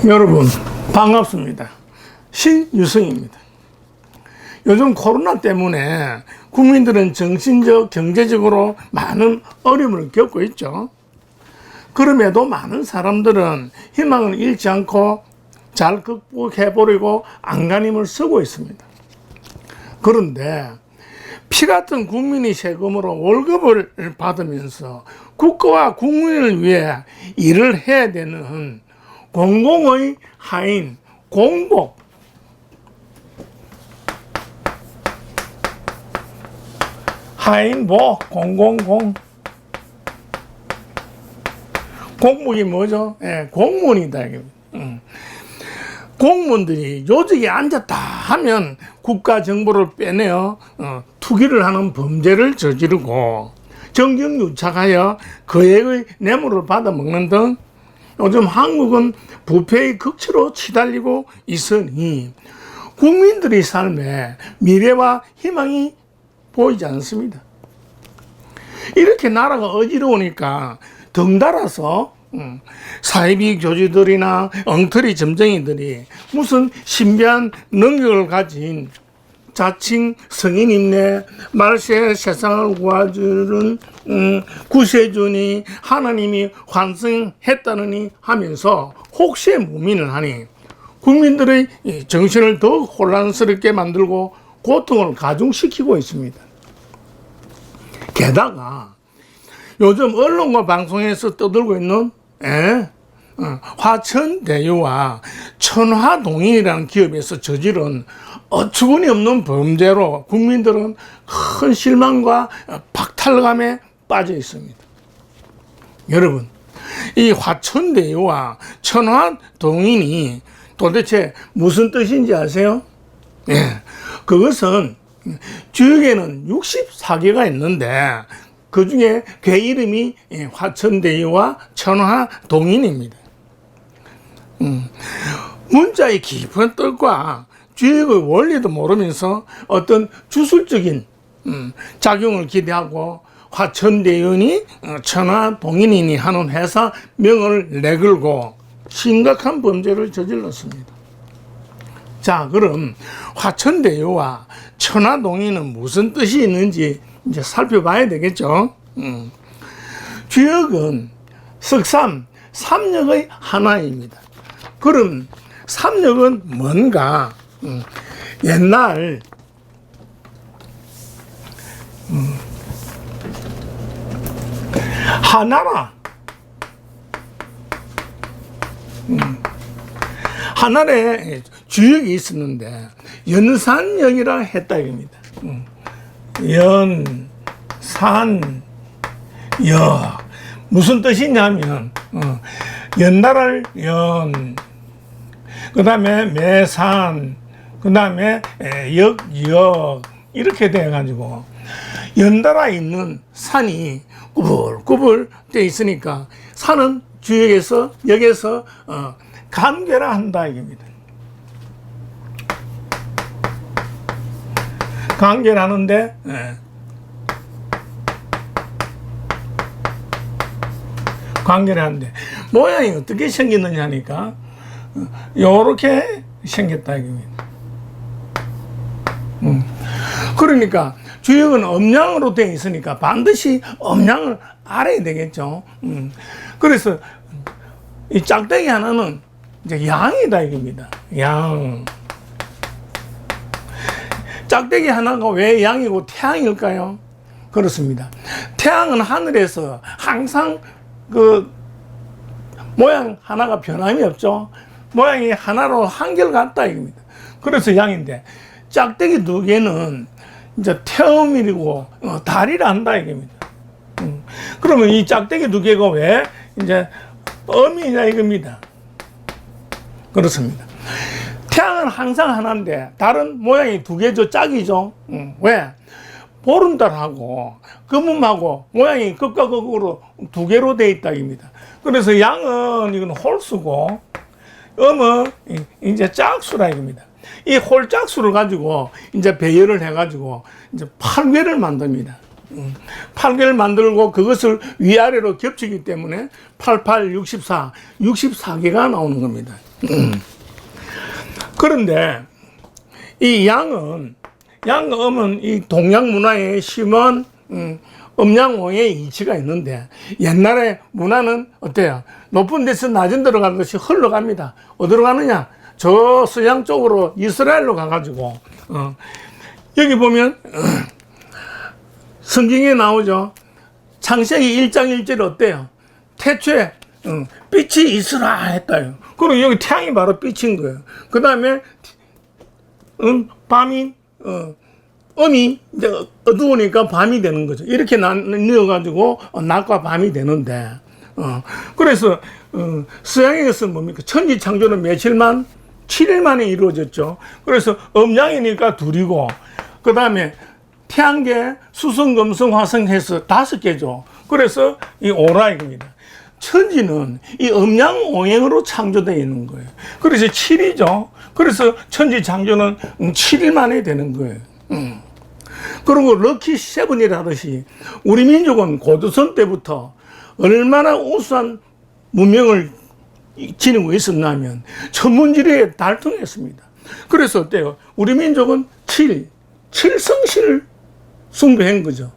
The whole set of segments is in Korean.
여러분 반갑습니다. 신유승입니다. 요즘 코로나 때문에 국민들은 정신적, 경제적으로 많은 어려움을 겪고 있죠. 그럼에도 많은 사람들은 희망을 잃지 않고 잘 극복해보려고 안간힘을 쓰고 있습니다. 그런데 피 같은 국민의 세금으로 월급을 받으면서 국가와 국민을 위해 일을 해야 되는 공공의 하인, 공복, 하인보, 공공공, 공복이 뭐죠? 공무원이다. 공무원들이 요직에 앉았다 하면 국가 정보를 빼내어 투기를 하는 범죄를 저지르고 정경유착하여 거액의 뇌물을 받아먹는 등 요즘 한국은 부패의 극치로 치달리고 있으니 국민들의 삶에 미래와 희망이 보이지 않습니다. 이렇게 나라가 어지러우니까 덩달아서 사이비 교주들이나 엉터리 점쟁이들이 무슨 신비한 능력을 가진 자칭 성인임내 말세 세상을 구해주는 구세주니 하나님이 환생했다느니 하면서 혹시의 무민을 하니 국민들의 정신을 더 혼란스럽게 만들고 고통을 가중시키고 있습니다. 게다가 요즘 언론과 방송에서 떠들고 있는 화천대유와 천화동인이라는 기업에서 저지른 어처구니 없는 범죄로 국민들은 큰 실망과 박탈감에 빠져 있습니다. 여러분, 이 화천대유와 천화동인이 도대체 무슨 뜻인지 아세요? 그것은 주역에는 64개가 있는데 그 중에 개 이름이 화천대유와 천화동인입니다. 문자의 깊은 뜻과 주역의 원리도 모르면서 어떤 주술적인 작용을 기대하고 화천대유니 천화동인이니 하는 회사 명을 내걸고 심각한 범죄를 저질렀습니다. 자, 그럼 화천대유와 천화동인은 무슨 뜻이 있는지 이제 살펴봐야 되겠죠. 주역은 석삼, 삼역의 하나입니다. 그럼 삼역은 뭔가? 옛날 하나라 하나에 주역이 있었는데 연산역이라 했다 이겁니다. 연산역 무슨 뜻이냐면 연나라를 그 다음에 매산 그 다음에 역 이렇게 돼 가지고 연달아 있는 산이 꾸불꾸불 돼 있으니까 산은 주역에서 역에서 관계라 한다 이겁니다. 관계를 하는데 관계를 하는데 모양이 어떻게 생겼느냐 하니까 요렇게 생겼다 이겁니다. 그러니까 주역은 음양으로 되어 있으니까 반드시 음양을 알아야 되겠죠. 그래서 이 짝대기 하나는 이제 양이다 이겁니다. 양. 짝대기 하나가 왜 양이고 태양일까요? 그렇습니다. 태양은 하늘에서 항상 그 모양 하나가 변함이 없죠. 모양이 하나로 한결같다 이겁니다. 그래서 양인데 짝대기 두 개는 이제 태음이고 달이라 한다 이겁니다. 그러면 이 짝대기 두 개가 왜 이제 음이냐 이겁니다. 그렇습니다. 태양은 항상 하나인데 달은 모양이 두 개죠. 짝이죠. 왜? 보름달하고 금음하고 모양이 극과 극으로 두 개로 되어 있다 입니다. 그래서 양은 이건 홀수고 음은 이제 짝수라 이겁니다. 이 홀짝수를 가지고 이제 배열을 해가지고 이제 8괴를 만듭니다. 8개를 만들고 그것을 위아래로 겹치기 때문에 88, 64, 64개가 나오는 겁니다. 그런데 이 양은 이 동양 문화에 심한 음양오행의 이치가 있는데, 옛날에 문화는 어때요? 높은 데서 낮은 데로 가는 것이 흘러갑니다. 어디로 가느냐? 저 서양 쪽으로 이스라엘로 가가지고 여기 보면 성경에 나오죠. 창세기 1장 1절 어때요? 태초에 빛이 있으라 했다요. 그리고 여기 태양이 바로 빛인 거예요. 그 다음에 밤이 음이 이제 어두우니까 밤이 되는 거죠. 이렇게 나뉘어가지고 낮과 밤이 되는데, 그래서 서양에서는 뭡니까? 천지 창조는 며칠만? 7일 만에 이루어졌죠. 그래서 음양이니까 둘이고, 그 다음에 태양계, 수성, 금성, 화성 해서 5개죠. 그래서 이 오라 이겁니다. 천지는 이 음양오행으로 창조되어 있는 거예요. 그래서 7이죠. 그래서 천지 창조는 7일 만에 되는 거예요. 그리고 럭키 세븐이라 하듯이 우리 민족은 고조선 때부터 얼마나 우수한 문명을 지니고 있었냐면 천문지리에 달통했습니다. 그래서 어때요? 우리 민족은 7성신을 숭배한 거죠.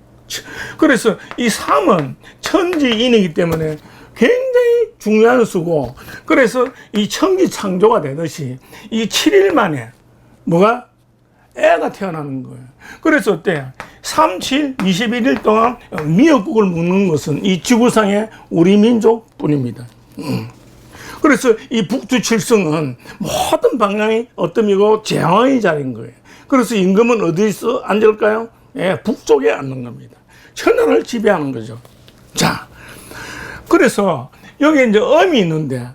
그래서 이 3은 천지인이기 때문에 굉장히 중요한 수고, 그래서 이 천지 창조가 되듯이 이 7일 만에 뭐가? 애가 태어나는 거예요. 그래서 어때요? 3, 7, 21일 동안 미역국을 먹는 것은 이 지구상의 우리 민족 뿐입니다. 그래서 이 북두칠성은 모든 방향이 어떤이고 제왕의 자리인 거예요. 그래서 임금은 어디서 앉을까요? 예, 북쪽에 앉는 겁니다. 천하를 지배하는 거죠. 자, 그래서 여기 이제 음이 있는데,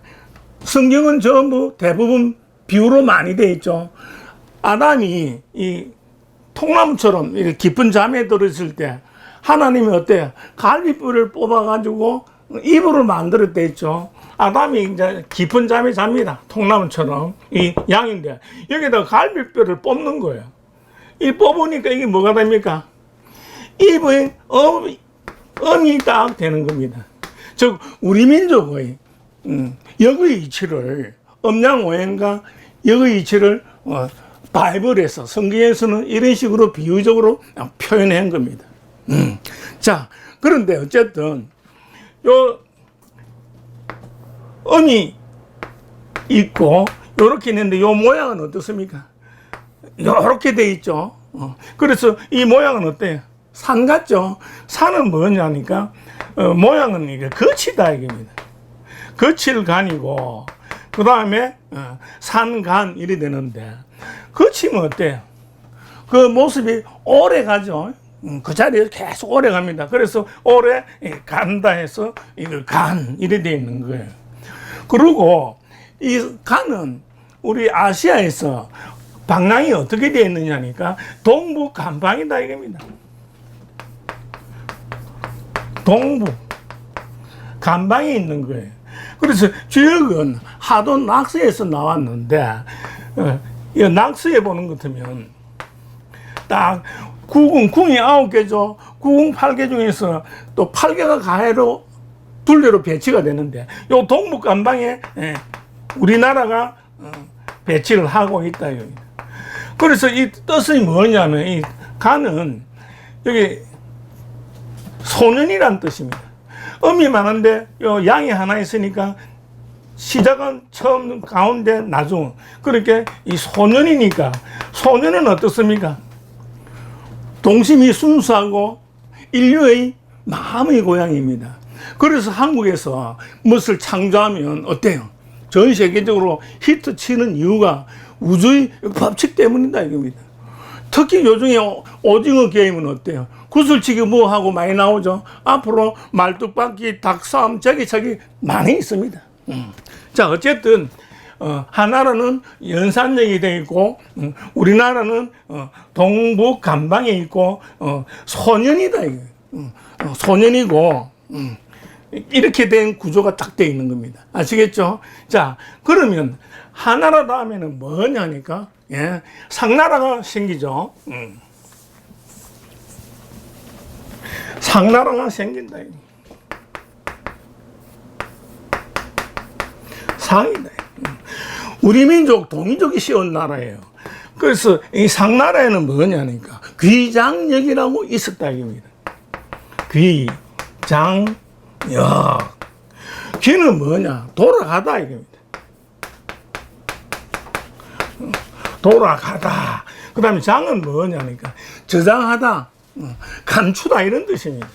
성경은 전부 대부분 비유로 많이 되어 있죠. 아담이 이 통나무처럼 이렇게 깊은 잠에 들었을 때 하나님이 어때요? 갈빗불을 뽑아가지고 이불을 만들었다 했죠. 아담이 이제 깊은 잠에 잡니다. 통나무처럼 이 양인데 여기다가 갈빗뼈를 뽑는 거예요. 이 뽑으니까 이게 뭐가 됩니까? 입의 음이 딱 되는 겁니다. 즉 우리 민족의 역의 이치를, 음양오행과 역의 이치를 바이블에서, 성경에서는 이런 식으로 비유적으로 표현한 겁니다. 자, 그런데 어쨌든 요 음이 있고 요렇게 있는데 요 모양은 어떻습니까? 요렇게 돼 있죠. 그래서 이 모양은 어때요? 산 같죠? 산은 뭐냐니까 모양은 이게 거치다 이겁니다. 거칠 간이고 그 다음에 산간 이리 되는데, 거치면 어때요? 그 모습이 오래 가죠. 그 자리에서 계속 오래 갑니다. 그래서 오래 간다 해서 이걸 간 이래 돼 있는 거예요. 그리고 이 간은 우리 아시아에서 방향이 어떻게 되어 있느냐니까 동북 간방이다 이겁니다. 동북 간방에 있는 거예요. 그래서 주역은 하도 낙서에서 나왔는데, 이 낙서에 보는 것 같으면 딱 궁이 9개죠. 궁 8개 중에서 또 8개가 가해로 둘레로 배치가 되는데, 요 동북 간방에 우리나라가 배치를 하고 있다. 그래서 이 뜻이 뭐냐면, 이 간은 여기 소년이란 뜻입니다. 음이 많은데 요 양이 하나 있으니까 시작은 처음, 가운데, 나중. 그렇게 이 소년이니까, 소년은 어떻습니까? 동심이 순수하고 인류의 마음의 고향입니다. 그래서 한국에서 무엇을 창조하면 어때요? 전 세계적으로 히트 치는 이유가 우주의 법칙 때문이다 이겁니다. 특히 요즘에 오징어 게임은 어때요? 구슬치기 뭐하고 많이 나오죠. 앞으로 말뚝박기, 닭싸움, 저기 많이 있습니다. 자, 어쨌든 하나라는 연산역이 되어 있고, 우리나라는 동북 간방에 있고, 소년이다 이거. 소년이고, 이렇게 된 구조가 딱 되어 있는 겁니다. 아시겠죠? 자, 그러면 하나라 다음에는 뭐냐니까, 상나라가 생기죠. 상나라가 생긴다. 상이다. 우리 민족, 동민족이 씌운 나라예요. 그래서 이 상나라에는 뭐냐니까 귀장역이라고 있었다 이겁니다. 귀장역. 귀는 뭐냐? 돌아가다 이겁니다. 돌아가다. 그 다음에 장은 뭐냐니까 저장하다, 감추다 이런 뜻입니다.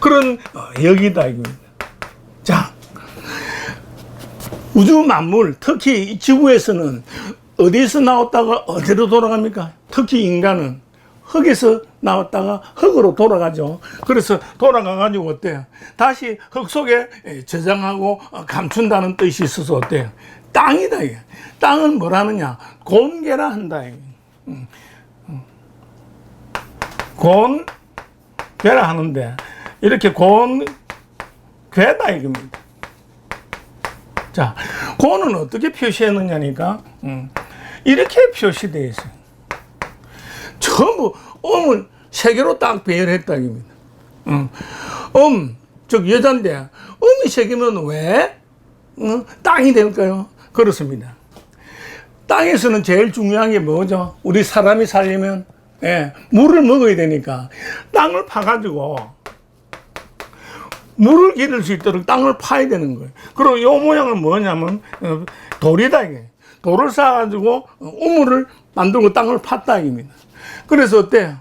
그런 역이다 이겁니다. 자, 우주 만물, 특히 이 지구에서는 어디서 나왔다가 어디로 돌아갑니까? 특히 인간은 흙에서 나왔다가 흙으로 돌아가죠. 그래서 돌아가가지고 어때요? 다시 흙 속에 저장하고 감춘다는 뜻이 있어서 어때요? 땅이다. 이게. 땅은 뭐라느냐? 곤괴라 한다. 곤괴라 하는데 이렇게 곤괴다 이겁니다. 자, 곤은 어떻게 표시했느냐니까 이렇게 표시되어 있어요. 전부 음을 세 개로 딱 배열했다 이겁니다. 즉 여잔데 음이 세 개면 왜 땅이 될까요? 그렇습니다. 땅에서는 제일 중요한 게 뭐죠? 우리 사람이 살려면 물을 먹어야 되니까 땅을 파가지고 물을 기를 수 있도록 땅을 파야 되는 거예요. 그리고 이 모양은 뭐냐면 돌이다 이게. 돌을 쌓아가지고 우물을 만들고 땅을 팠다 이겁니다. 그래서 어때요?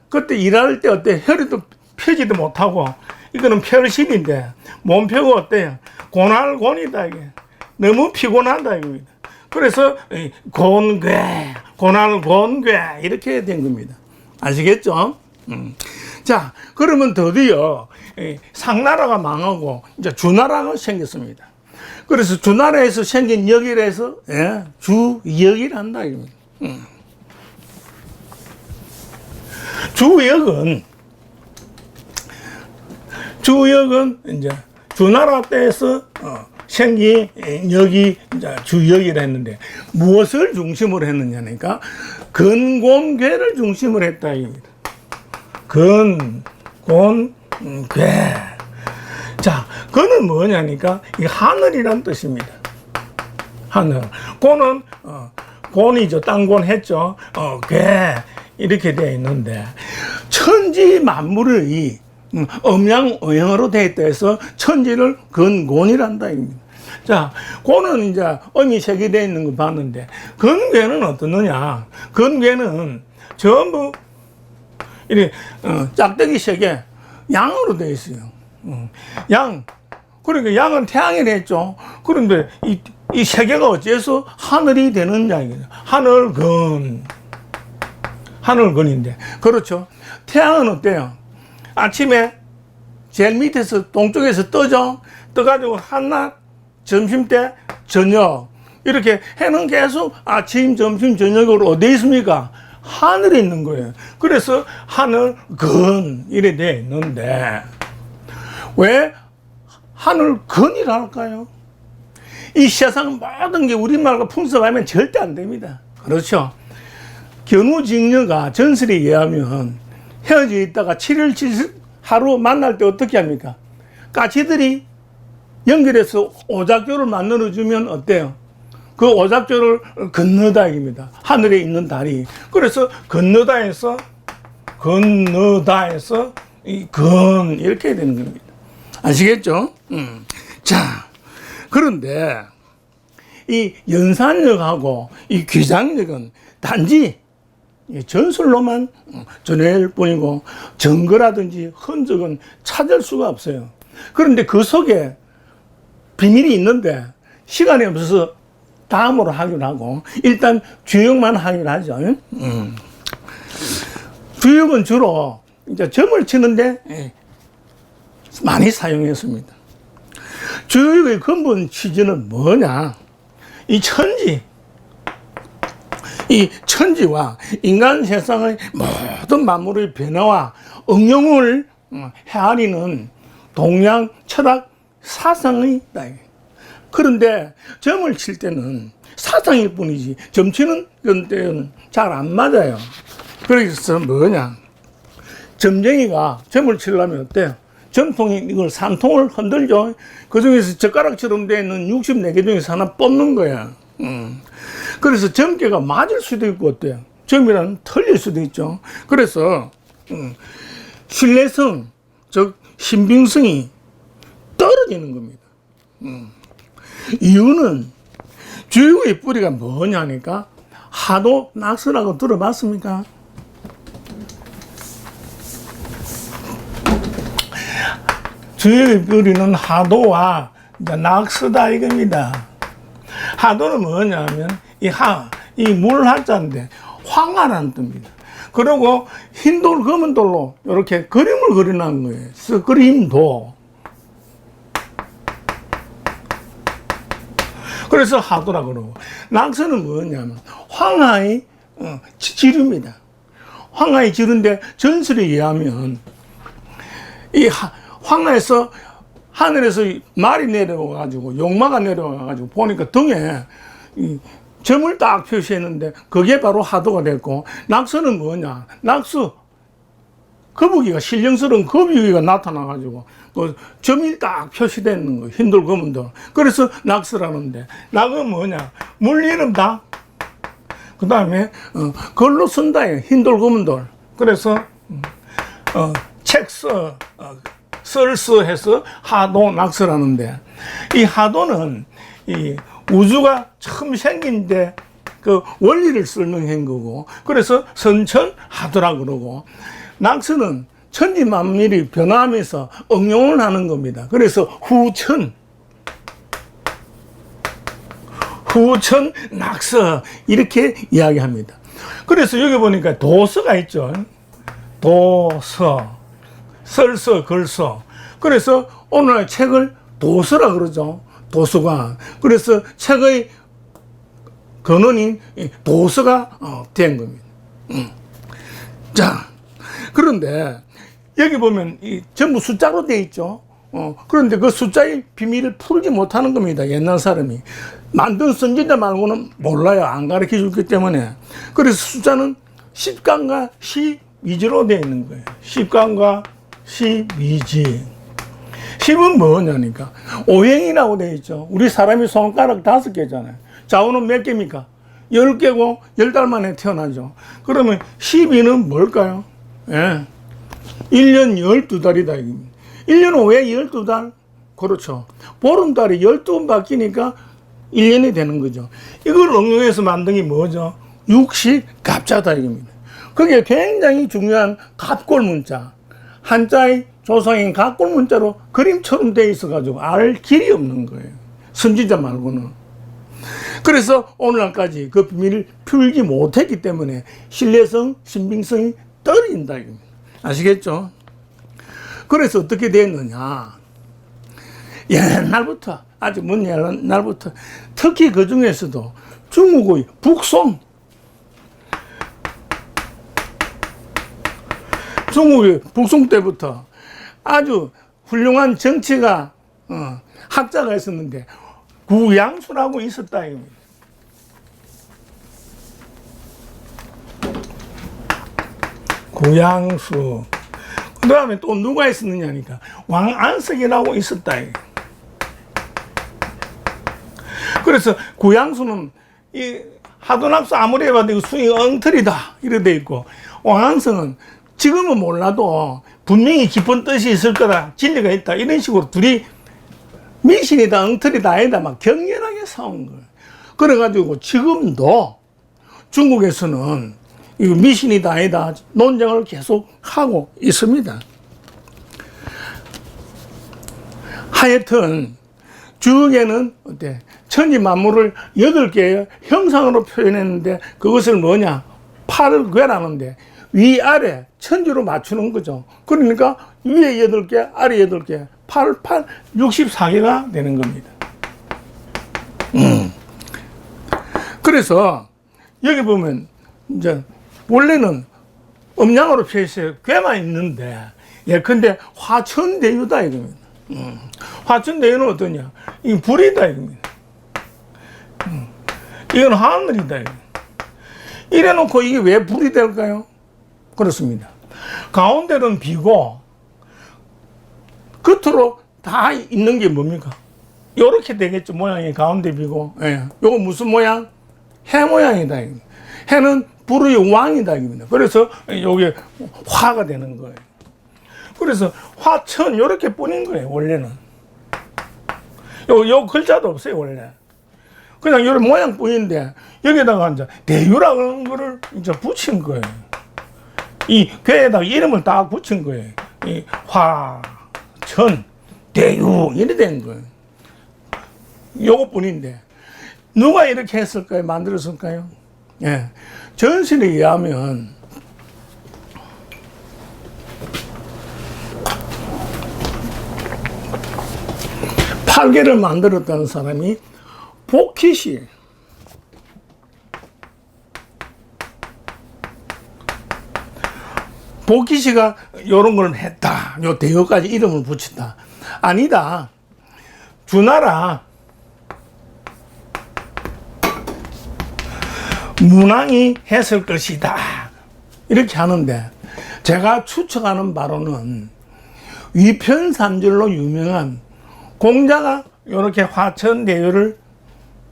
그때 일할 때 어때요? 혈이도 펴지도 못하고 이거는 펼신인데 몸펴가 어때요? 고날곤이다 이게. 너무 피곤하다 이겁니다. 그래서 곤괴, 고날곤괴 이렇게 된 겁니다. 아시겠죠? 자, 그러면 드디어 상나라가 망하고 이제 주나라가 생겼습니다. 그래서 주나라에서 생긴 역이라서 주역이라 한다 이겁니다. 주역은 이제 주나라 때에서 생긴 역이 이제 주역이라 했는데 무엇을 중심으로 했느냐니까 근곤괴를 중심으로 했다 이겁니다. 근곤괴. 자, 근은 뭐냐니까 이 하늘이란 뜻입니다. 하늘. 곤은 곤이죠. 땅곤 했죠. 괴 이렇게 되어 있는데 천지 만물의 음양어영으로 되어 있다 해서 천지를 근곤이란다 입니다. 자, 곤은 이제 음이 세 개 되어 있는 거 봤는데 근괴는 어떻느냐? 근괴는 전부 이렇게 짝대기 세 개 양으로 되어 있어요. 양. 그러니까 양은 태양이라 했죠. 그런데 이 세 개가 어째서 하늘이 되느냐 이거죠. 하늘근인데. 그렇죠. 태양은 어때요? 아침에 제일 밑에서 동쪽에서 떠죠. 떠가지고 한낮, 점심때, 저녁. 이렇게 해는 계속 아침, 점심, 저녁으로 어디 있습니까? 하늘에 있는 거예요. 그래서 하늘근 이래 돼 있는데 왜 하늘근이라 할까요? 이 세상 모든 게 우리말과 풍습하면 절대 안 됩니다. 그렇죠. 견우직녀가 전설에 의하면 헤어져 있다가 7일 7일 하루 만날 때 어떻게 합니까? 까치들이 연결해서 오작교를 만들어주면 어때요? 그 오작교를 건너다 입니다. 하늘에 있는 달이. 그래서 건너다에서 이 건 이렇게 되는 겁니다. 아시겠죠? 자, 그런데 이 연산역하고 이 귀장역은 단지 전설로만 전해질 뿐이고 증거라든지 흔적은 찾을 수가 없어요. 그런데 그 속에 비밀이 있는데 시간이 없어서 다음으로 하기로 하고 일단 주역만 하기로 하죠. 주역은 주로 이제 점을 치는데 많이 사용했습니다. 주역의 근본 취지는 뭐냐? 이 천지와 인간 세상의 모든 만물의 변화와 응용을 헤아리는 동양 철학 사상이다. 그런데 점을 칠 때는 사상일 뿐이지 점치는 때는 잘 안 맞아요. 그래서 뭐냐. 점쟁이가 점을 치려면 어때요? 점통이 이걸 3통을 흔들죠. 그 중에서 젓가락처럼 되어 있는 64개 중에서 하나 뽑는 거야. 그래서 점괘가 맞을 수도 있고 어때요? 점이란 틀릴 수도 있죠. 그래서 신뢰성, 즉 신빙성이 떨어지는 겁니다. 이유는 주의의 뿌리가 뭐냐니까 하도 낙서라고 들어봤습니까? 주의의 뿌리는 하도와 낙서다 이겁니다. 하도는 뭐냐면 이 물 한자인데 황하라는 뜻입니다. 그리고 흰돌 검은 돌로 이렇게 그림을 그리는 거예요. 그림도. 그래서 하도라 그러고, 낙서는 뭐냐면 황하의 지류입니다. 황하의 지류인데 전설에 의하면 이 황하에서 하늘에서 말이 내려와가지고 용마가 내려와가지고 보니까 등에 점을 딱 표시했는데 그게 바로 하도가 됐고, 낙서는 뭐냐? 낙서 거북이가 신령스러운 거북이가 나타나가지고 그 점이 딱 표시되는 거, 흰돌 검은돌. 그래서 낙서라는데, 낙은 뭐냐? 물리는 다. 그 다음에 글로 쓴다. 흰돌 검은돌. 그래서 책서 설서 해서 하도 낙서라는데, 이 하도는 이 우주가 처음 생긴데 그 원리를 설명한 거고, 그래서 선천하도라 그러고, 낙서는 천지 만물이 변화하면서 응용을 하는 겁니다. 그래서 후천 낙서 이렇게 이야기합니다. 그래서 여기 보니까 도서가 있죠. 도서, 설서, 글서. 그래서 오늘날 책을 도서라 그러죠. 도서관. 그래서 책의 근원인 도서가 된 겁니다. 자, 그런데 여기 보면 전부 숫자로 되어 있죠. 그런데 그 숫자의 비밀을 풀지 못하는 겁니다. 옛날 사람이. 만든 선지자 말고는 몰라요. 안 가르쳐 줬기 때문에. 그래서 숫자는 10간과 12지로 되어 있는 거예요. 10간과 12지. 10은 뭐냐니까 오행이라고 되어 있죠. 우리 사람이 손가락 5개잖아요. 자오는 몇 개입니까? 10개고 10달 만에 태어나죠. 그러면 12는 뭘까요? 예. 1년 12달이다. 1년 5에 12달? 그렇죠. 보름달이 12번 바뀌니까 1년이 되는 거죠. 이걸 응용해서 만든 게 뭐죠? 육식갑자다 이겁니다. 그게 굉장히 중요한 갑골 문자. 한자의 조상인 갑골 문자로 그림처럼 되어 있어가지고 알 길이 없는 거예요. 선지자 말고는. 그래서 오늘날까지 그 비밀을 풀지 못했기 때문에 신뢰성, 신빙성이 떨어진다 이겁니다. 아시겠죠? 그래서 어떻게 됐느냐. 옛날부터, 아주 먼 옛날부터, 특히 그 중에서도 중국의 북송, 중국의 북송 때부터 아주 훌륭한 정치가, 학자가 있었는데, 구양수라고 있었다 이겁니다. 구양수. 그 다음에 또 누가 있었느냐니까 왕안석이라고 있었다. 그래서 구양수는 이 하도낙수 아무리 해봐도 수이 엉터리다 이렇게 돼 있고, 왕안석은 지금은 몰라도 분명히 깊은 뜻이 있을 거다, 진리가 있다, 이런 식으로 둘이 미신이다 엉터리다 아니다 막 격렬하게 싸운 거예요. 그래가지고 지금도 중국에서는 이 미신이다 아니다 논쟁을 계속 하고 있습니다. 하여튼 중국에는 어때? 천지 만물을 8개의 형상으로 표현했는데 그것을 뭐냐? 팔을 괴라는데 위아래 천지로 맞추는 거죠. 그러니까 위에 8개, 아래 8개, 8, 64개가 되는 겁니다. 그래서 여기 보면 이제 원래는 음양으로 표시해 괴만 있는데 예컨대 화천대유다 이겁니다. 화천대유는 어떠냐? 이 불이다 이겁니다. 이건 하늘이다 이거. 이래놓고 이게 왜 불이 될까요? 그렇습니다. 가운데는 비고 끝으로 다 있는 게 뭡니까? 요렇게 되겠죠. 모양이 가운데 비고. 예. 요거 무슨 모양? 해 모양이다. 해는 불의 왕이다. 그래서 요게 화가 되는 거예요. 그래서 화천 요렇게 뿐인 거예요. 원래는. 요 글자도 없어요. 원래. 그냥 요런 모양 뿐인데 여기다가 이제 대유라는 거를 이제 붙인 거예요. 이 괴에다가 이름을 딱 붙인 거예요. 이 화천 대유 이래 된 거예요. 요것뿐인데 누가 이렇게 했을까요? 만들었을까요? 예, 전설에 의하면 팔계를 만들었다는 사람이 복희시. 복희시가 요런 걸 했다. 요 대유까지 이름을 붙인다. 아니다. 주나라 문왕이 했을 것이다. 이렇게 하는데 제가 추측하는 바로는 위편삼절로 유명한 공자가 이렇게 화천대유를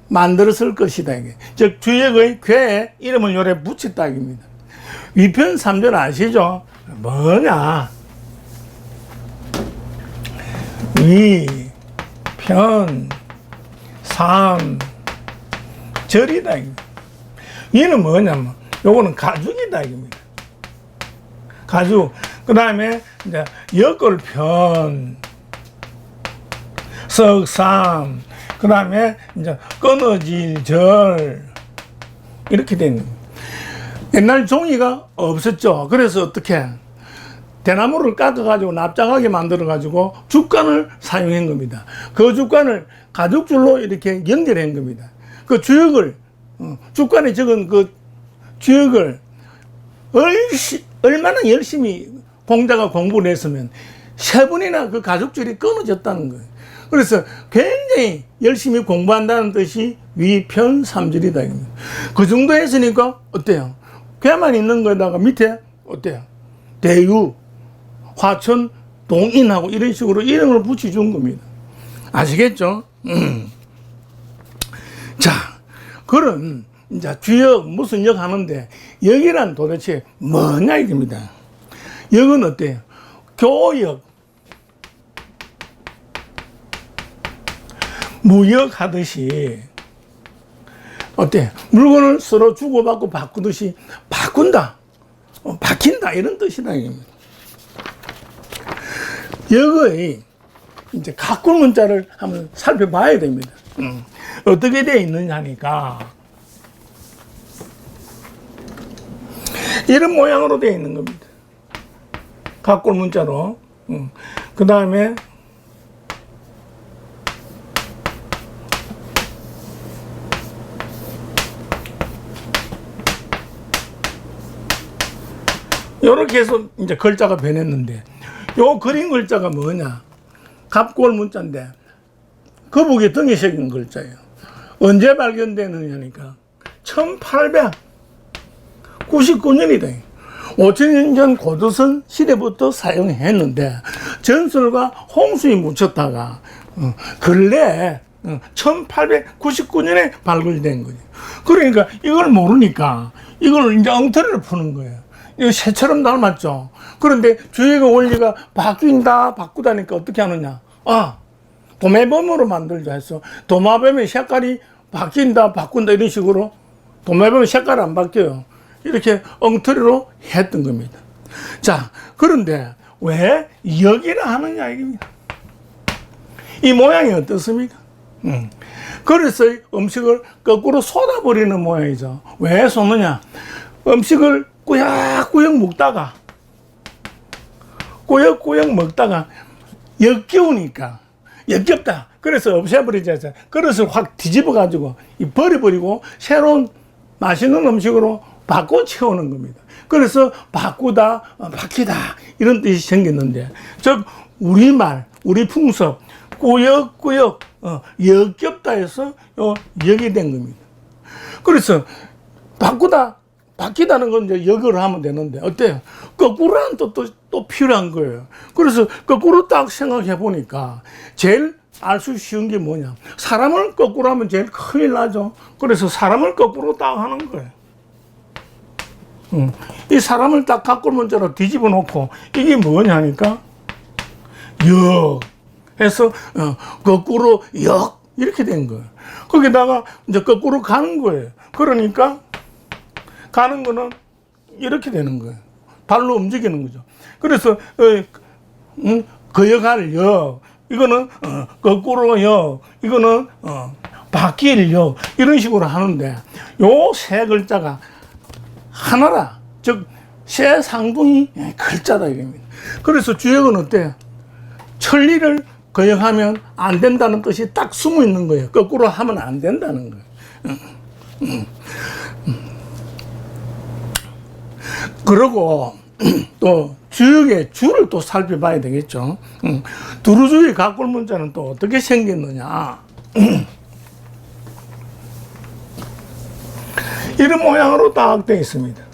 만들었을 것이다. 이게. 즉 주역의 괴에 이름을 요래 붙였다. 입니다. 위편삼절 아시죠? 뭐냐? 위편삼절이다. 얘는 뭐냐면 요거는 가죽이다. 이겁니다. 가죽. 그 다음에 이제 역을편 석삼, 그 다음에 이제 끊어질 절, 이렇게 된 겁니다. 옛날 종이가 없었죠. 그래서 어떻게 대나무를 깎아가지고 납작하게 만들어가지고 죽간을 사용한 겁니다. 그 죽간을 가죽줄로 이렇게 연결한 겁니다. 그 주역을, 죽간에 적은 그 주역을 얼마나 열심히 공자가 공부를 했으면 3번이나 그 가죽줄이 끊어졌다는 거예요. 그래서 굉장히 열심히 공부한다는 뜻이 위편삼절이다. 그 정도 했으니까 어때요? 괴만 있는 거에다가 밑에 어때요? 대유, 화천, 동인하고 이런 식으로 이름을 붙여준 겁니다. 아시겠죠? 자, 그런 이제 주역 무슨 역 하는데 역이란 도대체 뭐냐 이겁니다. 역은 어때요? 교역, 무역하듯이 어때? 물건을 서로 주고받고 바꾸듯이 바꾼다, 바뀐다 이런 뜻이다. 역의 이제 가꿀 문자를 한번 살펴봐야 됩니다. 어떻게 되어 있느냐 하니까 이런 모양으로 되어 있는 겁니다. 가꿀 문자로. 그 다음에 요렇게 해서 이제 글자가 변했는데, 요 그린 글자가 뭐냐? 갑골 문자인데, 거북이 등에 새긴 글자예요. 언제 발견되느냐니까, 1899년이다. 5000년 전 고조선 시대부터 사용했는데, 전설과 홍수에 묻혔다가, 근래에 1899년에 발굴된 거예요. 그러니까 이걸 모르니까, 이걸 이제 엉터리를 푸는 거예요. 이거 새처럼 닮았죠. 그런데 주역의 원리가 바뀐다, 바꾸다니까 어떻게 하느냐. 도매범으로 만들자 했어. 도마뱀의 색깔이 바뀐다, 바꾼다 이런 식으로. 도매뱀의 색깔이 안 바뀌어요. 이렇게 엉터리로 했던 겁니다. 자, 그런데 왜 역이라 하느냐 이겁니다. 이 모양이 어떻습니까? 그래서 음식을 거꾸로 쏟아버리는 모양이죠. 왜 쏟느냐? 음식을 꾸역꾸역 먹다가 역겨우니까 역겹다. 그래서 없애버리자. 그릇을 확 뒤집어가지고 버려버리고 새로운 맛있는 음식으로 바꿔 채우는 겁니다. 그래서 바꾸다, 바뀌다 이런 뜻이 생겼는데, 즉 우리말, 우리 풍습 꾸역꾸역 역겹다 해서 역이 된 겁니다. 그래서 바꾸다, 바뀌다는 건 이제 역을 하면 되는데, 어때요? 거꾸로는 또 필요한 거예요. 그래서 거꾸로 딱 생각해 보니까 제일 알 수 쉬운 게 뭐냐. 사람을 거꾸로 하면 제일 큰일 나죠. 그래서 사람을 거꾸로 딱 하는 거예요. 이 사람을 딱 거꾸로 문자로 뒤집어 놓고 이게 뭐냐니까 역 해서 거꾸로 역 이렇게 된 거예요. 거기다가 이제 거꾸로 가는 거예요. 그러니까 가는 거는 이렇게 되는 거예요. 발로 움직이는 거죠. 그래서 거역할 역, 이거는 거꾸로 역, 이거는 바뀔 역, 이런 식으로 하는데 요 세 글자가 하나라, 즉 세 상둥이 글자다 이겁니다. 그래서 주역은 어때요? 천리를 거역하면 안 된다는 뜻이 딱 숨어 있는 거예요. 거꾸로 하면 안 된다는 거예요. 그리고 또 주역의 주를 또 살펴봐야 되겠죠. 두루주의 가골 문자는 또 어떻게 생겼느냐. 이런 모양으로 딱 되어 있습니다.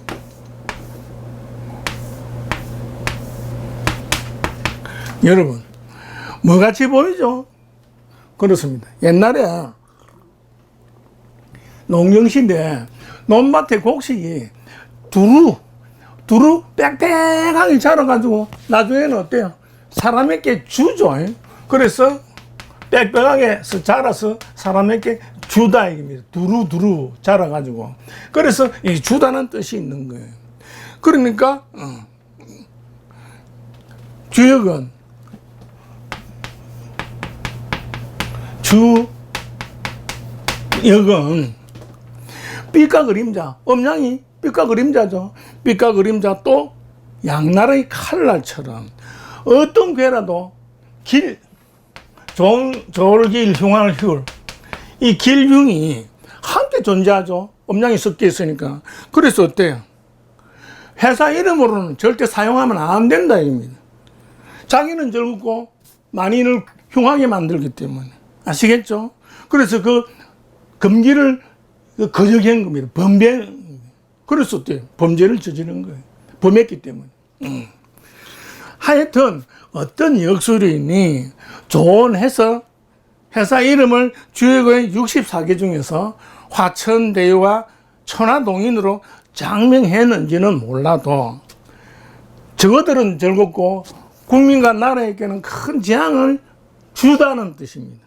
여러분, 뭐같이 보이죠? 그렇습니다. 옛날에 농경시대 논밭의 곡식이 두루 빽빽하게 자라가지고 나중에는 어때요? 사람에게 주죠. 그래서 빽빽하게 자라서 사람에게 주다 이겁니다. 두루 자라가지고. 그래서 이 주다는 뜻이 있는 거예요. 그러니까 주역은 주역은 빛과 그림자, 음양이 빛과 그림자죠. 빛과 그림자 또 양날의 칼날처럼 어떤 괴라도 졸길, 흉할, 흉, 이 길흉이 함께 존재하죠. 음양이 섞여 있으니까. 그래서 어때요? 회사 이름으로는 절대 사용하면 안 된다 입니다. 자기는 즐겁고 만인을 흉하게 만들기 때문에. 아시겠죠? 그래서 그 금기를 거역한 겁니다. 그래서 어때요? 범죄를 저지른 거예요. 범했기 때문에. 하여튼 어떤 역술인이 좋은 회사 이름을 주역의 64개 중에서 화천대유와 천하동인으로 장명했는지는 몰라도 저것들은 즐겁고 국민과 나라에게는 큰 재앙을 주다는 뜻입니다.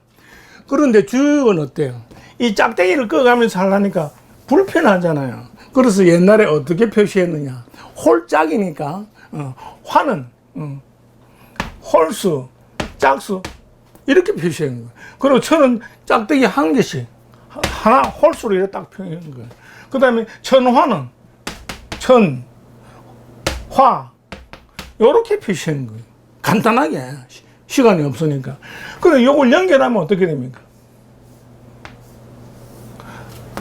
그런데 주역은 어때요? 이 짝대기를 꺼가면서 하려니까 불편하잖아요. 그래서 옛날에 어떻게 표시했느냐. 홀짝이니까 화는 홀수, 짝수 이렇게 표시한 거예요. 그리고 천은 짝대기 한 개씩 하나 홀수로 이렇게 딱 표현한 거예요. 그 다음에 천화는 화 이렇게 표시한 거예요. 간단하게 시간이 없으니까. 그럼 이걸 연결하면 어떻게 됩니까?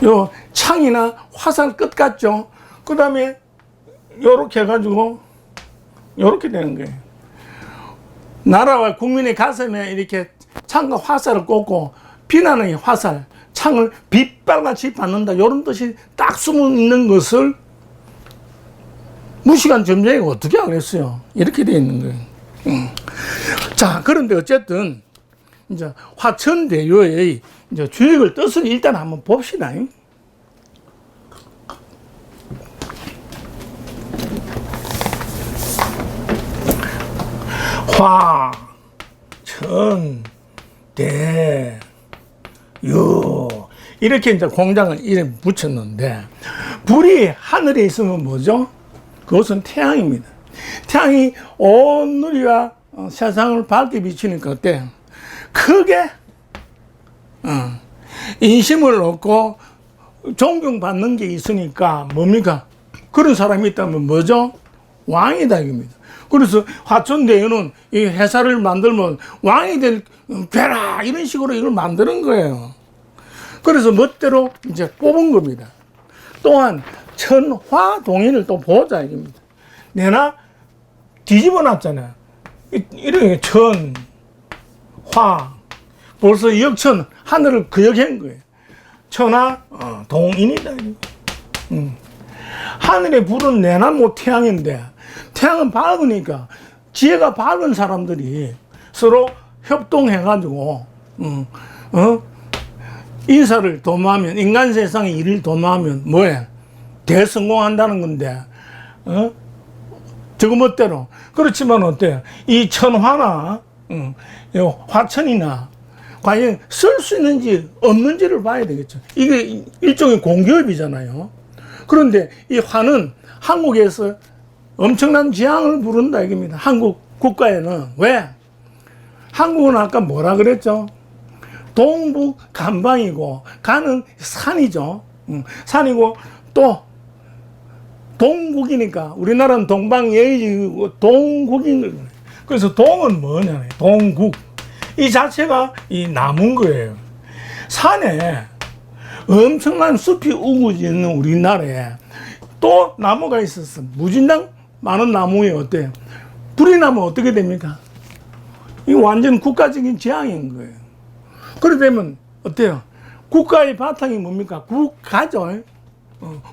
요 창이나 화살 끝 같죠? 그 다음에 요렇게 해가지고 요렇게 되는 거예요. 나라와 국민의 가슴에 이렇게 창과 화살을 꽂고 비난의 화살, 창을 빛발같이 받는다. 이런 뜻이 딱 숨어 있는 것을 무시간 점쟁이가 어떻게 알겠어요? 이렇게 되어 있는 거예요. 자, 그런데 어쨌든 이제 화천대유의 이제 주역을 뜻을 일단 한번 봅시다. 화, 천, 대, 유. 이렇게 이제 공장을 이름 붙였는데, 불이 하늘에 있으면 뭐죠? 그것은 태양입니다. 태양이 온 누리와 세상을 밝게 비치니까 어때? 크게 인심을 얻고 존경받는 게 있으니까 뭡니까? 그런 사람이 있다면 뭐죠? 왕이다 이겁니다. 그래서 화천대유는 이 회사를 만들면 왕이 될 괴라 이런 식으로 이걸 만드는 거예요. 그래서 멋대로 이제 뽑은 겁니다. 또한 천화동인을 또 보자 이겁니다. 내나 뒤집어 놨잖아요. 이렇게 천, 화, 벌써 역천, 하늘을 거역한 거예요. 천하 동인이다. 하늘에 불은 내나모 태양인데 태양은 밝으니까 지혜가 밝은 사람들이 서로 협동해가지고 인사를 도모하면 인간 세상의 일을 도모하면 뭐해? 대성공한다는 건데 저거 멋대로. 그렇지만 어때요? 이 천화나 화천이나 과연 쓸 수 있는지 없는지를 봐야 되겠죠. 이게 일종의 공기업이잖아요. 그런데 이 화는 한국에서 엄청난 지향을 부른다 이겁니다. 한국 국가에는. 왜? 한국은 아까 뭐라 그랬죠? 동북 간방이고 간은 산이죠. 산이고 또 동국이니까 우리나라는 동방예의지고 동국인 거예요. 그래서 동은 뭐냐? 동국. 이 자체가 이 나무인 거예요. 산에 엄청난 숲이 우거지 있는 우리나라에 또 나무가 있었어. 무진장 많은 나무에 어때요? 불이 나면 어떻게 됩니까? 이 완전 국가적인 재앙인 거예요. 그러면 어때요? 국가의 바탕이 뭡니까? 국가죠.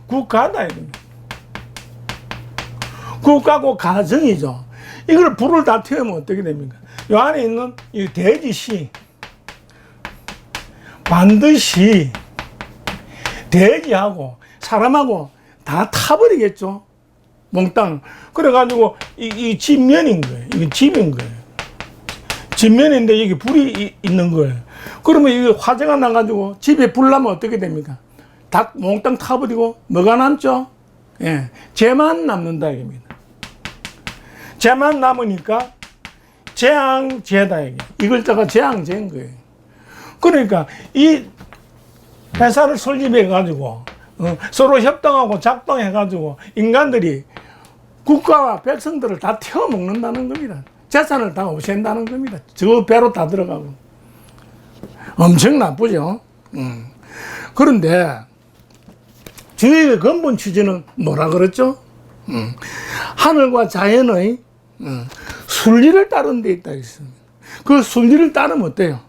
국가다 이겁니다. 국가고 가정이죠. 이걸 불을 다 태우면 어떻게 됩니까? 이 안에 있는 이 대지씨 반드시 대지하고 사람하고 다 타버리겠죠. 몽땅. 그래가지고 이 집면인 거예요. 이게 집인 거예요. 집면인데 여기 불이 있는 거예요. 그러면 이게 화재가 나가지고 집에 불 나면 어떻게 됩니까? 다 몽땅 타버리고 뭐가 남죠? 예, 재만 남는다 이겁니다. 재만 남으니까 재앙재다 이게. 이 글자가 재앙재인 거예요. 그러니까 이 회사를 설립해 가지고 서로 협동하고 작동해 가지고 인간들이 국가와 백성들을 다 태워 먹는다는 겁니다. 재산을 다 없앤다는 겁니다. 저 배로 다 들어가고. 엄청 나쁘죠. 그런데 저희의 근본 취지는 뭐라 그랬죠? 하늘과 자연의 순리를 따르는 데 있다 했습니다. 그 순리를 따르면 어때요?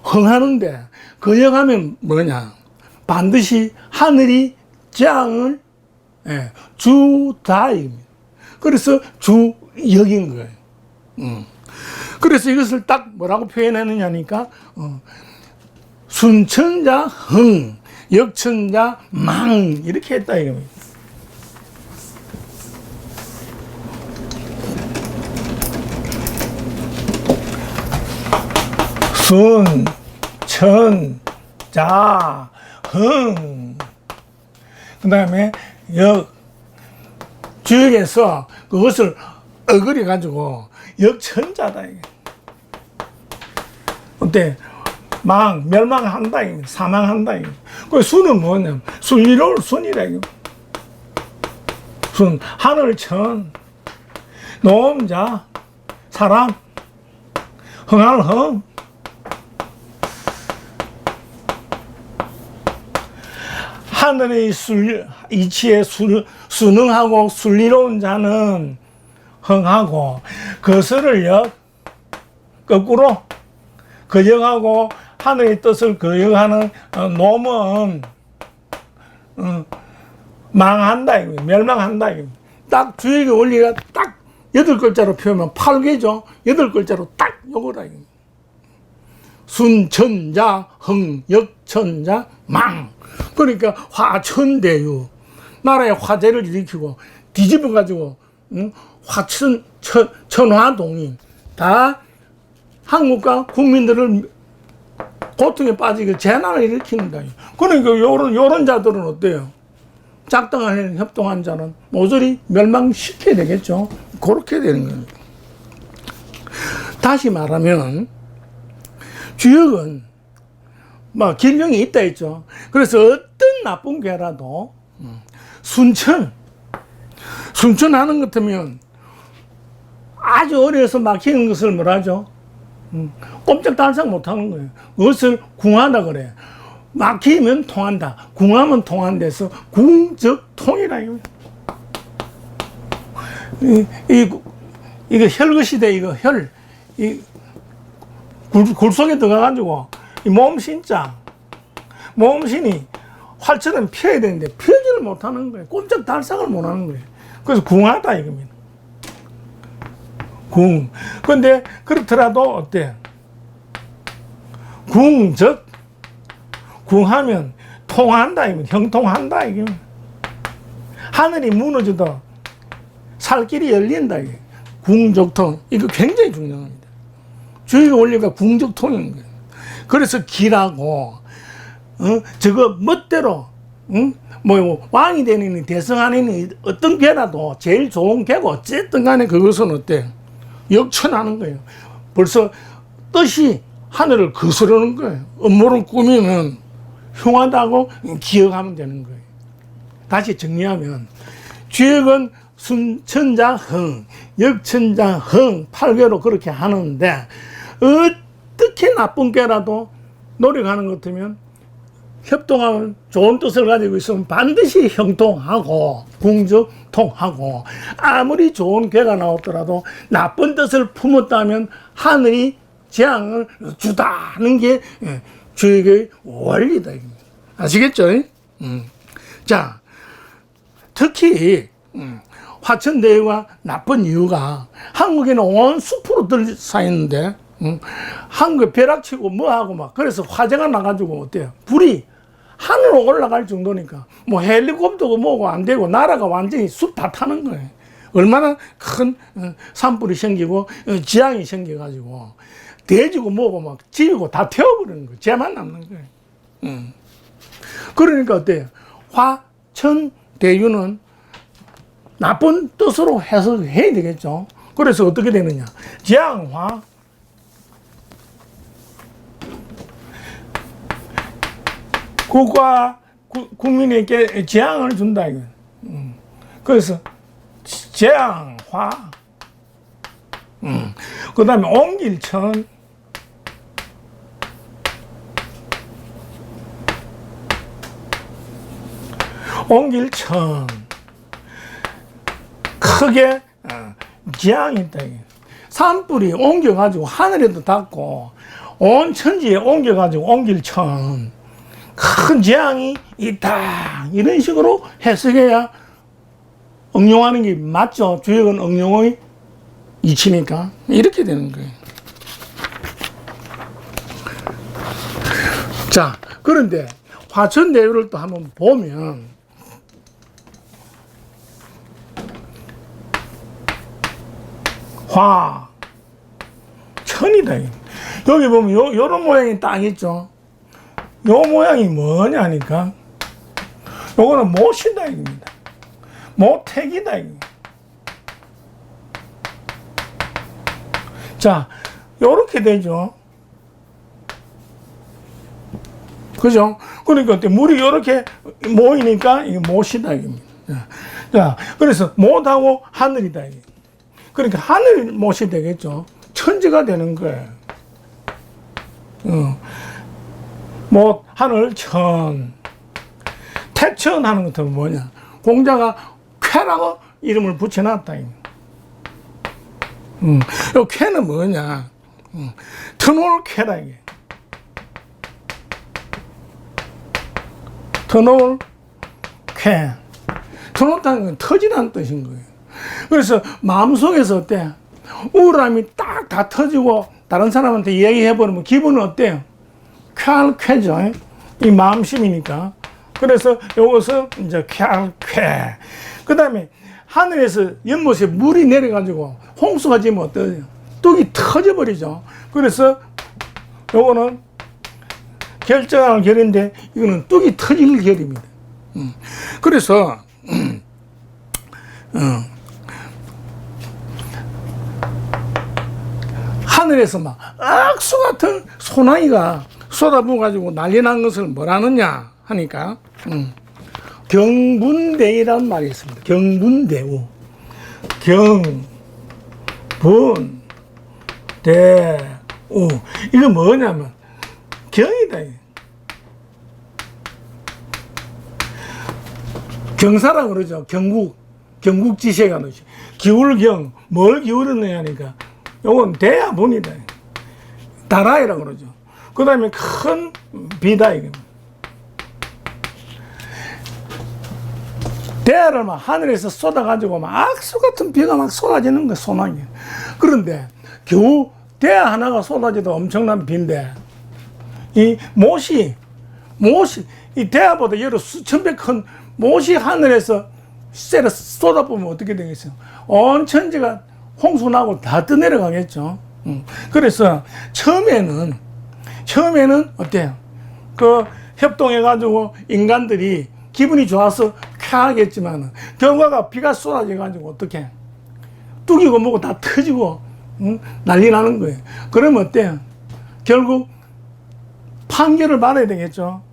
흥하는데 거역하면 뭐냐? 반드시 하늘이 재앙을 주다입니다. 그래서 주역인 거예요. 그래서 이것을 딱 뭐라고 표현하느냐니까 순천자 흥, 역천자 망 이렇게 했다 이겁니다. 순, 천, 자, 흥. 그 다음에 역, 주역에서 그것을 어그려 가지고 역천자다. 어때? 망, 멸망한다. 사망한다. 그 순은 뭐냐면 순리로울 순이라. 순, 하늘, 천, 노음자, 사람, 흥할 흥. 하늘의 이치에 순응하고 순리로운 자는 흥하고 거스를 역 거꾸로 거역하고 하늘의 뜻을 거역하는 놈은 망한다 멸망한다. 딱 주역의 원리가 딱 8글자로 표현하면 8개죠. 8글자로 딱 요거다. 순천자 흥 역천자 망. 그러니까 화천대유 나라의 화재를 일으키고 뒤집어 가지고 천화동이 다 한국과 국민들을 고통에 빠지게 재난을 일으키는다. 그러니까 요런 자들은 어때요? 작당하는 협동한 자는 모조리 멸망시켜야 되겠죠. 그렇게 되는 거예요. 다시 말하면 주역은 뭐 길명이 있다 했죠. 그래서 어떤 나쁜 괴라도 순천하는 것 같으면 아주 어려서 막히는 것을 뭐라 하죠? 꼼짝달싹 못하는 거예요. 그것을 궁하다 그래. 막히면 통한다. 궁하면 통한데서 궁적통이라 이거. 이거 혈거시대 이거 혈. 굴 속에 들어가가지고 이 몸신자 몸신이 활처럼 피어야 되는데 피어지를 꼼짝을 못 하는 거예요. 꼼짝 달싹을 못 하는 거예요. 그래서 궁하다 이겁니다. 궁. 근데 그렇더라도 어때? 궁적. 궁하면 통한다 이겁니다. 형통한다 이겁니다. 하늘이 무너져도 살 길이 열린다 이게. 궁적통. 이거 굉장히 중요합니다. 주의 원리가 궁적통인 거예요. 그래서 기라고 저거 멋대로 뭐 왕이 되는 대성 안에는 어떤 개라도 제일 좋은 개고 어쨌든 간에 그것은 어때? 역천하는 거예요. 벌써 뜻이 하늘을 거스르는 거예요. 음모를 꾸미면 흉하다고 기억하면 되는 거예요. 다시 정리하면 주역은 순천자흥, 역천자흥, 8개로 그렇게 하는데 어떻게 나쁜 개라도 노력하는 것 같으면 협동하면 좋은 뜻을 가지고 있으면 반드시 형통하고 궁적통하고 아무리 좋은 개가 나왔더라도 나쁜 뜻을 품었다면 하늘이 재앙을 주다는 게 주역의 원리다. 아시겠죠? 자, 특히 화천대유가 나쁜 이유가 한국에는 온 숲으로 둘러싸였는데 한국에 벼락치고 뭐하고 막 그래서 화재가 나가지고 어때요? 불이 하늘로 올라갈 정도니까 뭐 헬리콥터고 뭐고 안 되고 나라가 완전히 숲 다 타는 거예요. 얼마나 큰 산불이 생기고 지향이 생겨가지고 돼지고 뭐고 막 지고 다 태워버리는 거예요. 쟤만 남는 거예요. 그러니까 어때요? 화천대유는 나쁜 뜻으로 해석해야 되겠죠. 그래서 어떻게 되느냐? 재앙화 국가 국민에게 재앙을 준다 이거. 그래서 재앙화. 그다음에 옹길천. 옹길천. 크게 재앙이 있다. 산불이 옮겨가지고 하늘에도 닿고 온 천지에 옮겨가지고 옹길천. 큰 재앙이 있다. 이런 식으로 해석해야 응용하는 게 맞죠. 주역은 응용의 이치니까. 이렇게 되는 거예요. 자, 그런데 화천대유를 또 한번 보면 천이다. 여기 보면 요런 모양의 땅 있죠. 요 모양이 뭐냐니까 요거는 못이다 입니다. 못택이다 입니다. 자, 요렇게 되죠. 그죠? 그러니까 물이 요렇게 모이니까 이게 못이다 입니다. 자, 그래서 못하고 하늘이다. 그러니까 하늘이 못이 되겠죠. 천지가 되는 거예요. 못, 하늘, 천. 태천 하는 것은 뭐냐? 공자가 쾌라고 이름을 붙여놨다. 요 쾌는 뭐냐? 터놓을 쾌다, 이게. 터놓을 쾌. 터놓다는 건 터지라는 뜻인 거예요. 그래서 마음속에서 어때? 우울함이 딱 다 터지고 다른 사람한테 이야기해버리면 기분은 어때요? 쾌죠. 이 마음심이니까. 그래서 이것은 이제 쾌. 그 다음에 하늘에서 연못에 물이 내려가지고 홍수가 지면 어때요? 뚝이 터져버리죠. 그래서 요거는 결정할 결인데 이거는 뚝이 터질 결입니다. 그래서 하늘에서 막 악수 같은 소나기가 쏟아부어가지고 난리 난 것을 뭐라느냐 하니까 경분대우라는 말이 있습니다. 경분대우. 경분대우. 이거 뭐냐면 경이다. 경사라고 그러죠. 경국지세가 그러죠. 기울경, 뭘 기울였느냐 하니까 요건 대야분이다. 다라이라고 그러죠. 그 다음에 큰 비다. 이게 대야를 막 하늘에서 쏟아가지고 막 악수 같은 비가 막 쏟아지는 거야, 소나기. 그런데 겨우 대야 하나가 쏟아져도 엄청난 비인데, 이 이 대야보다 여러 수천 배 큰 못이 하늘에서 쏟아보면 어떻게 되겠어요? 온 천지가 홍수나고 다 떠내려가겠죠. 그래서 처음에는 어때요? 그 협동해가지고 인간들이 기분이 좋아서 쾌하겠지만 결과가 비가 쏟아져가지고 어떻게 뚝이고 뭐고 다 터지고 난리 나는 거예요. 그러면 어때요? 결국 판결을 받아야 되겠죠.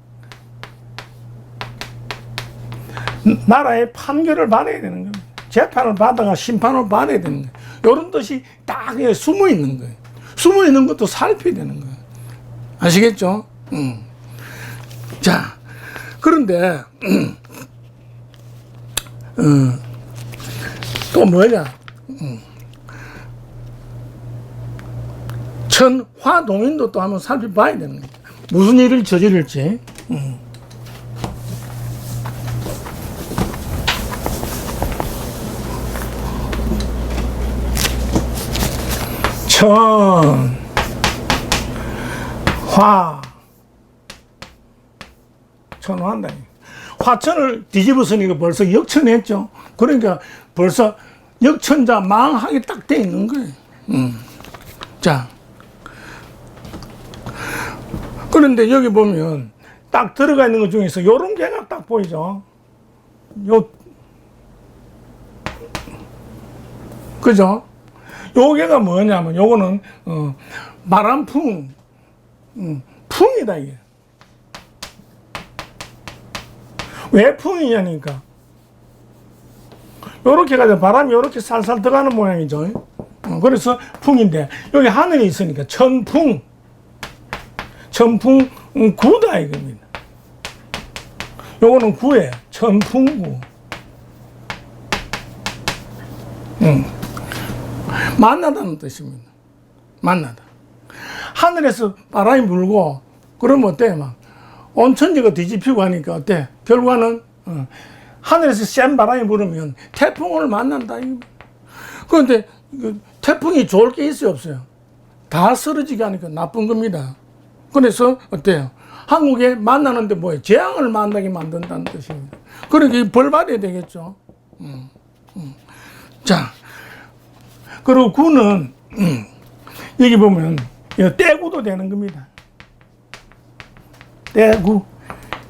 나라의 판결을 받아야 되는 겁니다. 재판을 받다가 심판을 받아야 되는 거예요. 이런 뜻이 딱 숨어 있는 거예요. 숨어 있는 것도 살펴야 되는 거예요. 아시겠죠? 자, 그런데 또 뭐냐? 천화동인도 또 한번 살펴봐야 되는 거예요. 무슨 일을 저지를지. 천화한다. 화천을 뒤집었으니까 벌써 역천했죠. 그러니까 벌써 역천자 망하게 딱 돼 있는 거예요. 자, 그런데 여기 보면 딱 들어가 있는 것 중에서 요런 개가 딱 보이죠. 그죠? 요 개가 뭐냐면 요거는 바람풍, 풍이다 이게. 왜 풍이냐니까. 요렇게 가지고 바람이 요렇게 살살 들어가는 모양이죠. 그래서 풍인데 여기 하늘이 있으니까 천풍 구다 이겁니다. 요거는 구예요. 천풍구. 만나다는 뜻입니다. 만나다. 하늘에서 바람이 불고 그러면 어때요? 막 온천지가 뒤집히고 하니까 어때? 결과는 하늘에서 센 바람이 불으면 태풍을 만난다. 그런데 태풍이 좋을 게 있어요, 없어요? 다 쓰러지게 하니까 나쁜 겁니다. 그래서 어때요? 한국에 만나는데 뭐예요? 재앙을 만나게 만든다는 뜻입니다. 그러니까 벌 받아야 되겠죠. 자, 그리고 구는 여기 보면 떼구도 되는 겁니다. 떼구.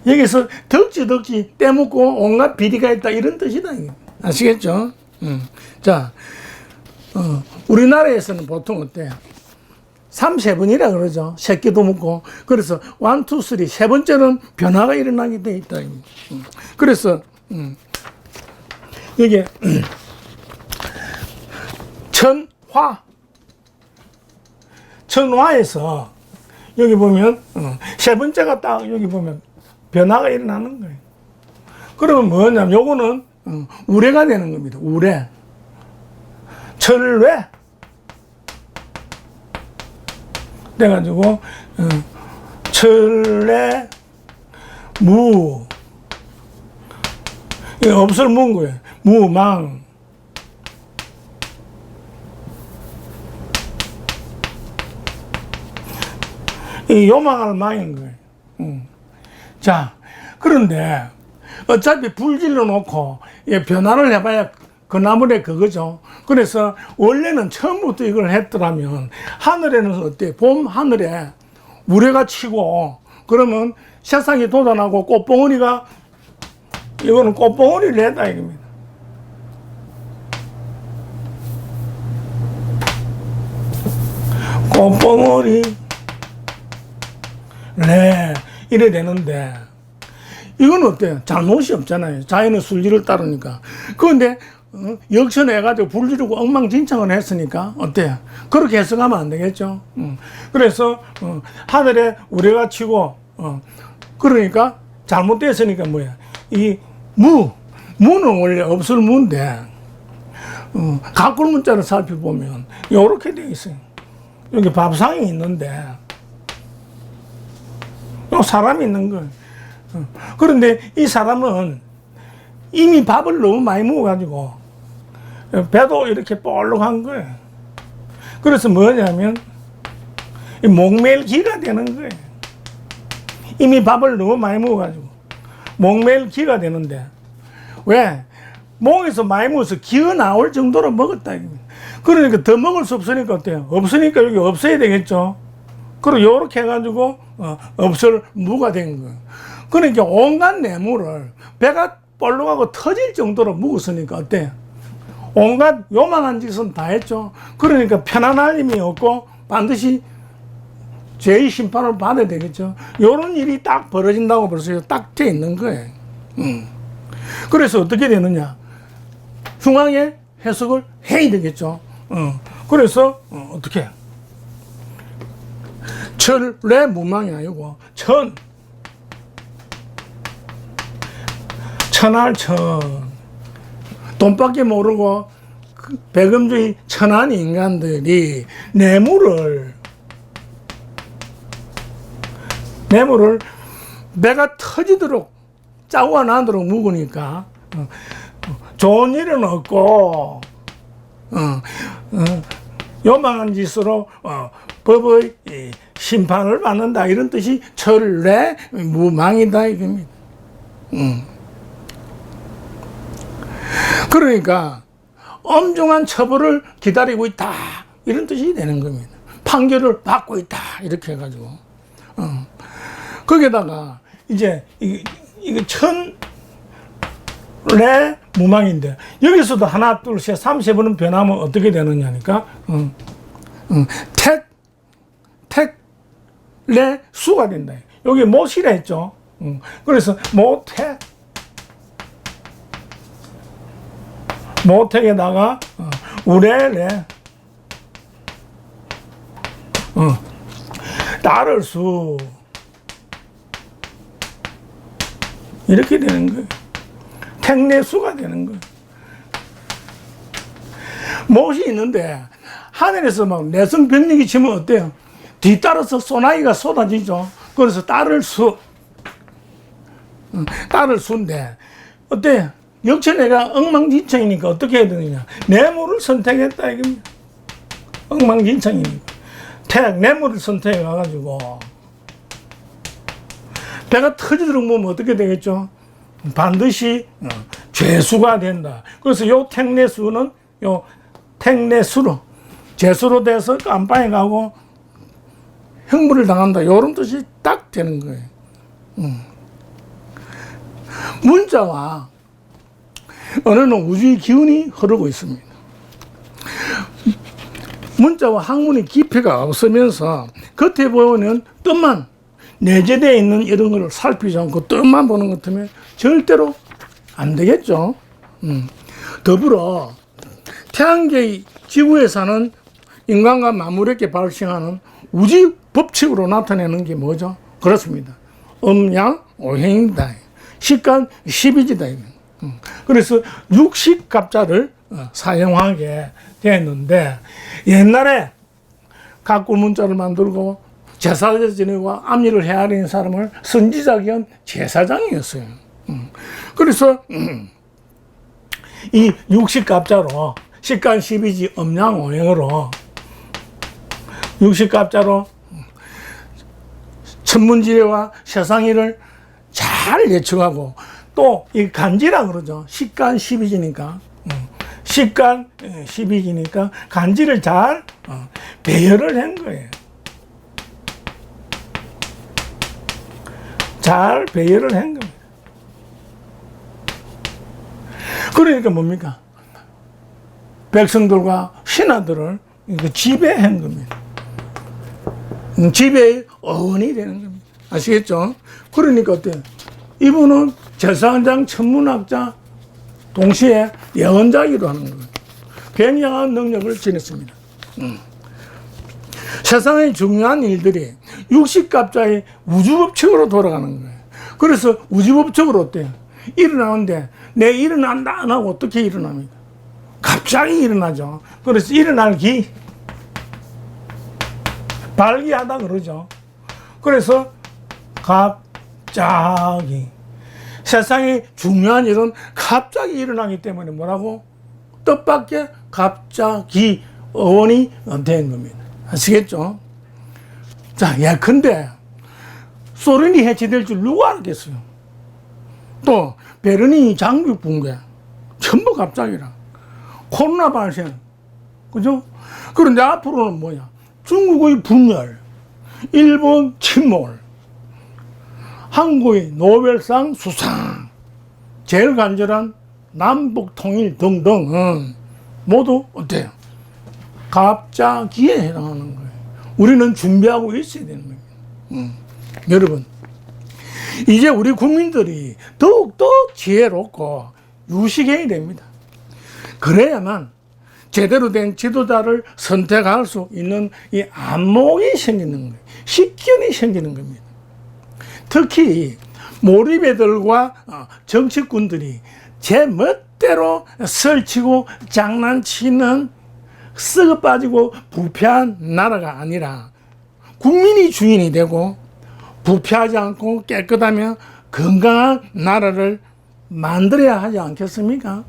여기서 덕지 떼먹고 온갖 비리가 있다 이런 뜻이다. 아시겠죠? 자, 우리나라에서는 보통 어때요? 3세번이라 그러죠. 새끼도 먹고. 그래서 1, 2, 3 세 번째는 변화가 일어나게 돼 있다. 그래서 이게 천화에서 여기 보면 세 번째가 딱 여기 보면 변화가 일어나는 거예요. 그러면 뭐냐면 요거는 우레가 되는 겁니다. 우레. 철외. 돼가지고 철외 무. 이게 없을 무인 거예요. 무망. 이 요망할 망인 거예요. 자, 그런데 어차피 불질러 놓고 변화를 해봐야 그 나물에 그거죠. 그래서 원래는 처음부터 이걸 했더라면 하늘에는 어때? 봄 하늘에 우레가 치고 그러면 세상이 돋아나고 꽃봉오리가 이거는 꽃봉오리를 냈다 이겁니다. 꽃봉오리 네 이래 되는데 이건 어때요? 잘못이 없잖아요. 자연의 순리를 따르니까. 그런데 역천해가지고 불지르고 엉망진창을 했으니까 어때요? 그렇게 해석하면 안 되겠죠. 그래서 하늘에 우레가 치고 그러니까 잘못됐으니까 뭐야? 이 무는 원래 없을 무인데 가꿀 문자를 살펴보면 이렇게 되어 있어요. 여기 밥상이 있는데 요 사람이 있는 거예요. 그런데 이 사람은 이미 밥을 너무 많이 먹어가지고 배도 이렇게 볼록한 거예요. 그래서 뭐냐면 목멜기가 되는 거예요. 이미 밥을 너무 많이 먹어가지고 목멜기가 되는데, 왜? 목에서 많이 먹어서 기어 나올 정도로 먹었다. 그러니까 더 먹을 수 없으니까 어때요? 없으니까 여기 없어야 되겠죠. 그리고 요렇게 해가지고 없을 무가 된 거예요. 그러니까 온갖 뇌물을 배가 볼록하고 터질 정도로 먹었으니까 어때요? 온갖 요망한 짓은 다 했죠. 그러니까 편안할 힘이 없고 반드시 죄의 심판을 받아야 되겠죠. 요런 일이 딱 벌어진다고 벌써 딱 돼 있는 거예요. 그래서 어떻게 되느냐? 흉하게 해석을 해야 되겠죠. 그래서 어떻게 해요? 철래 무망이 아니고 천할천, 돈밖에 모르고 배금주의 천한 인간들이 뇌물을 배가 터지도록 짜고 나도록 묵으니까 좋은 일은 없고 요망한 짓으로 법의 심판을 받는다, 이런 뜻이 철래 무망이다 이겁니다. 그러니까 엄중한 처벌을 기다리고 있다, 이런 뜻이 되는 겁니다. 판결을 받고 있다, 이렇게 해가지고 거기다가 이제 이게 천래 무망인데, 여기서도 하나 둘 셋 3세번은 변하면 어떻게 되느냐니까 택래 수가 된다. 여기 못이라 했죠. 그래서 모택에다가 우레래 따를 수, 이렇게 되는 거예요. 택내수가 되는 거예요. 못이 있는데 하늘에서 막 내성병력이 치면 어때요? 뒤따라서 소나기가 쏟아지죠. 그래서 따를 수인데 어때? 역천애가 엉망진창이니까 어떻게 해야 되느냐? 뇌물을 선택했다 이겁니다. 엉망진창이니까 뇌물을 선택해 가지고 배가 터지도록 보면 어떻게 되겠죠? 반드시 죄수가 된다. 그래서 요 택내수는 요 택내수로 죄수로 돼서 깜빵에 가고 형벌을 당한다, 요런 뜻이 딱 되는 거예요. 문자와 언어는 우주의 기운이 흐르고 있습니다. 문자와 학문의 깊이가 없으면서 겉에 보이는 뜻만, 내재되어 있는 이런 걸 살피지 않고 뜻만 보는 것 같으면 절대로 안 되겠죠. 더불어 태양계의 지구에 사는 인간과 만물에게 발생하는 우주 법칙으로 나타내는 게 뭐죠? 그렇습니다. 음양 오행이다. 식간 12지다. 그래서 육식갑자를 사용하게 됐는데, 옛날에 가꿀문자를 만들고 제사를 지내고 앞일을 헤아리는 사람을 선지자 겸 제사장이었어요. 그래서 이 육식갑자로 식간 12지 음양 오행으로 육식갑자로 천문지례와 세상일을 잘 예측하고, 또 이 간지라 그러죠. 식간 12지니까 식간 12지니까 간지를 잘 배열을 한 거예요. 잘 배열을 한 겁니다. 그러니까 뭡니까? 백성들과 신하들을 지배한 겁니다. 지배의 어원이 되는 겁니다. 아시겠죠? 그러니까 어때요? 이분은 제사장, 천문학자, 동시에 예언자이기도 하는 거예요. 굉장한 능력을 지녔습니다. 세상의 중요한 일들이 육식갑자의 우주법칙으로 돌아가는 거예요. 그래서 우주법칙으로 어때요? 일어나는데 내 일어난다 안 하고 어떻게 일어납니까? 갑자기 일어나죠. 그래서 일어날 발기하다 그러죠. 그래서 갑자기 세상에 중요한 일은 갑자기 일어나기 때문에 뭐라고? 뜻밖의 갑자기 어원이 된 겁니다. 아시겠죠? 자, 근데 소련이 해체될 줄 누가 알겠어요? 또 베르린 장벽 붕괴 전부 갑자기라. 코로나 발생, 그죠? 그런데 앞으로는 뭐냐? 중국의 분열, 일본 침몰, 한국의 노벨상 수상, 제일 간절한 남북 통일 등등 모두 어때요? 갑자기에 해당하는 거예요. 우리는 준비하고 있어야 되는 거예요. 여러분, 이제 우리 국민들이 더욱더 지혜롭고 유식해야 됩니다. 그래야만 제대로 된 지도자를 선택할 수 있는 이 안목이 생기는 거예요. 식견이 생기는 겁니다. 특히 몰입애들과 정치꾼들이 제 멋대로 설치고 장난치는 썩어 빠지고 부패한 나라가 아니라 국민이 주인이 되고 부패하지 않고 깨끗하며 건강한 나라를 만들어야 하지 않겠습니까?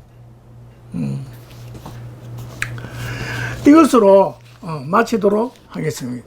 이것으로 마치도록 하겠습니다.